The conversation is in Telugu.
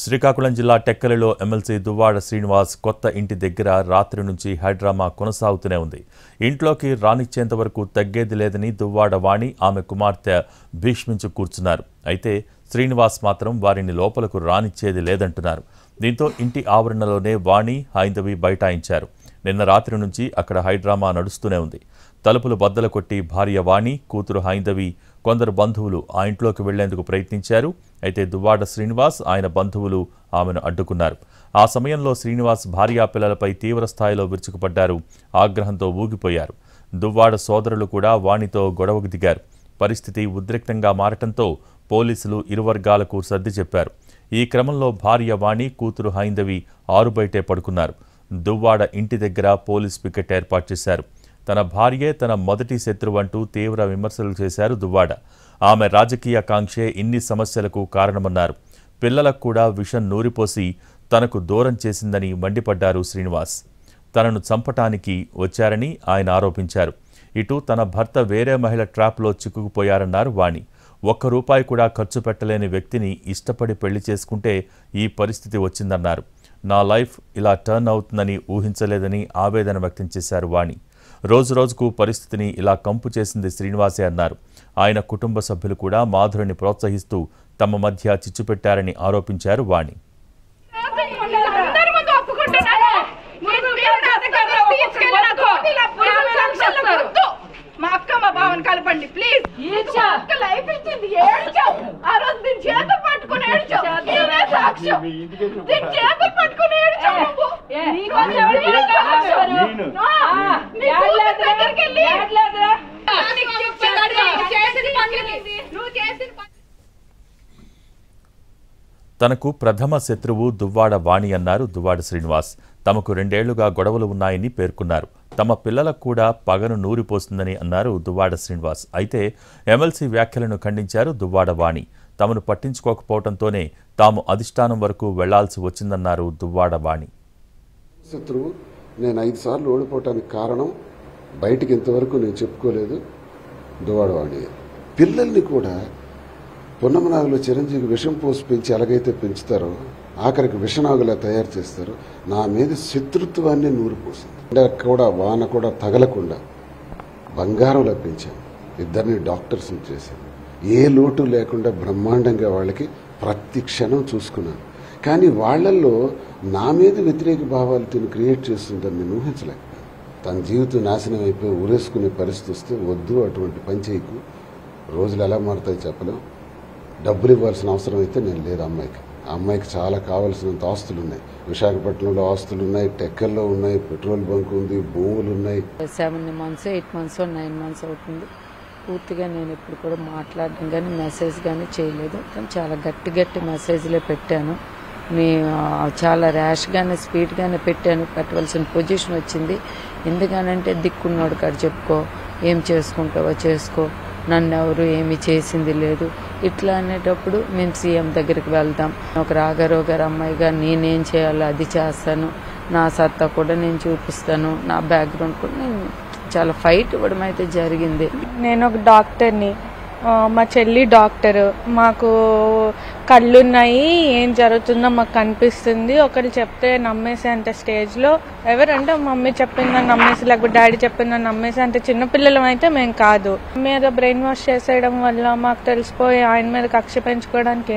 శ్రీకాకుళం జిల్లా టెక్కలిలో ఎమ్మెల్సీ దువ్వాడ శ్రీనివాస్ కొత్త ఇంటి దగ్గర రాత్రి నుంచి హైడ్రామా కొనసాగుతూనే ఉంది. ఇంట్లోకి రానిచ్చేంత వరకు తగ్గేది లేదని దువ్వాడ వాణి ఆమె కుమార్తె భీష్మించు కూర్చున్నారు. అయితే శ్రీనివాస్ మాత్రం వారిని లోపలకు రానిచ్చేది లేదంటున్నారు. దీంతో ఇంటి ఆవరణలోనే వాణి హైందవి బైఠాయించారు. నిన్న రాత్రి నుంచి అక్కడ హైడ్రామా నడుస్తూనే ఉంది. తలుపులు బద్దలు కొట్టి భార్య వాణి, కూతురు హైందవి, కొందరు బంధువులు ఆ ఇంట్లోకి వెళ్లేందుకు ప్రయత్నించారు. అయితే దువ్వాడ శ్రీనివాస్ ఆయన బంధువులు ఆమెను అడ్డుకున్నారు. ఆ సమయంలో శ్రీనివాస్ భార్యా పిల్లలపై తీవ్ర స్థాయిలో విరుచుకుపడ్డారు. ఆగ్రహంతో ఊగిపోయారు. దువ్వాడ సోదరులు కూడా వాణితో గొడవకు దిగారు. పరిస్థితి ఉద్రిక్తంగా మారటంతో పోలీసులు ఇరు వర్గాలకు సర్ది చెప్పారు. ఈ క్రమంలో భార్య వాణి, కూతురు హైందవి ఆరుబయటే పడుకున్నారు. దువ్వాడ ఇంటి దగ్గర పోలీస్ పికెట్ ఏర్పాటు చేశారు. తన భార్యే తన మొదటి శత్రువు అంటూ తీవ్ర విమర్శలు చేశారు దువ్వాడ. ఆమె రాజకీయ కాంక్షే ఇన్ని సమస్యలకు కారణమన్నారు. పిల్లలకు కూడా విషం నూరిపోసి తనకు దూరం చేసిందని మండిపడ్డారు శ్రీనివాస్. తనను చంపటానికి వచ్చారని ఆయన ఆరోపించారు. ఇటు తన భర్త వేరే మహిళ ట్రాప్లో చిక్కుకుపోయారన్నారు వాణి. ₹1 కూడా ఖర్చు పెట్టలేని వ్యక్తిని ఇష్టపడి పెళ్లి చేసుకుంటే ఈ పరిస్థితి వచ్చిందన్నారు. నా లైఫ్ ఇలా టర్న్ అవుతుందని ఊహించలేదని ఆవేదన వ్యక్తం చేశారు వాణి. రోజురోజుకు పరిస్థితిని ఇలా కంపు చేసింది శ్రీనివాసే అన్నారు. ఆయన కుటుంబ సభ్యులు కూడా మాధురిని ప్రోత్సహిస్తూ తమ మధ్య చిచ్చు పెట్టారని ఆరోపించారు వాణి. తనకు ప్రథమ శత్రువు దువ్వాడ వాణి అన్నారు దువ్వాడ శ్రీనివాస్. తమకు 2 ఏళ్లుగా గొడవలు ఉన్నాయని పేర్కొన్నారు. తమ పిల్లలకు కూడా పగను నూరిపోస్తుందని అన్నారు దువ్వాడ శ్రీనివాస్. అయితే ఎమ్మెల్సీ వ్యాఖ్యలను ఖండించారు దువ్వాడ వాణి. తమను పట్టించుకోకపోవడంతోనే తాము అధిష్టానం వరకు వెళ్లాల్సి వచ్చిందన్నారు దువ్వాడ వాణి. శత్రువు నేను 5 సార్లు ఓడిపోవటానికి కారణం బయటికి ఇంతవరకు నేను చెప్పుకోలేదు దువ్వాడ వాణి. పిల్లల్ని కూడా పున్నమనాగులో చిరంజీవి విషం పోసి పెంచి ఎలాగైతే పెంచుతారో ఆఖరికి విషనాగులా తయారు చేస్తారు. నా మీద శత్రుత్వాన్ని నూరిపోసింది. కూడా వాన కూడా తగలకుండా బంగారం లభించాను. 2 డాక్టర్స్ని చేశాను. ఏ లోటు లేకుండా బ్రహ్మాండంగా వాళ్ళకి ప్రతి క్షణం చూసుకున్నాను. కానీ వాళ్లల్లో నా మీద వ్యతిరేక భావాలు తిని క్రియేట్ చేస్తుందని నేను ఊహించలేకపోయాను. తన జీవితం నాశనం అయిపోయి ఊరేసుకునే పరిస్థితి వస్తే వద్దు, అటువంటి పని చేయకు. రోజులు ఎలా మారుతాయి చెప్పలేం. డబ్బులు ఇవ్వాల్సిన అవసరం అయితే నేను లేదు అమ్మాయికి. ఆ అమ్మాయికి చాలా కావాల్సినంత ఆస్తులు ఉన్నాయి. విశాఖపట్నంలో ఆస్తులు ఉన్నాయి, టెక్కల్లో ఉన్నాయి, పెట్రోల్ బంక్ ఉంది, భూములు ఉన్నాయి. 7 months 8 months 9 months అవుతుంది. పూర్తిగా నేను ఇప్పుడు కూడా మాట్లాడడం కానీ మెసేజ్ కానీ చేయలేదు. కానీ చాలా గట్టి మెసేజ్లే పెట్టాను. చాలా ర్యాష్గానే స్పీడ్గానే పెట్టవలసిన పొజిషన్ వచ్చింది. ఎందుకనంటే దిక్కున్నోడు కాడ చెప్పుకో, ఏం చేసుకుంటావో చేసుకో, నన్ను ఎవరు ఏమి చేసింది లేదు ఇట్లా అనేటప్పుడు మేము సీఎం దగ్గరికి వెళ్దాం. ఒక రాఘరావు గారు అమ్మాయిగా నేనేం చేయాలో అది చేస్తాను. నా సత్తా కూడా నేను చూపిస్తాను. నా బ్యాక్గ్రౌండ్ కూడా నేను చాలా ఫైట్ ఇవ్వడం అయితే జరిగింది. నేను ఒక డాక్టర్ని, మా చెల్లి డాక్టర్. మాకు కళ్ళున్నాయి, ఏం జరుగుతుందో మాకు కనిపిస్తుంది. ఒకరు చెప్తే నమ్మేసి అంటే స్టేజ్లో ఎవరంటే మమ్మీ చెప్పిందని నమ్మేసి, లేకపోతే డాడీ చెప్పిందని నమ్మేసి అంటే చిన్నపిల్లలం అయితే మేము కాదు. మీద బ్రెయిన్ వాష్ చేసేయడం వల్ల మాకు తెలిసిపోయి ఆయన మీద కక్ష పెంచుకోవడానికి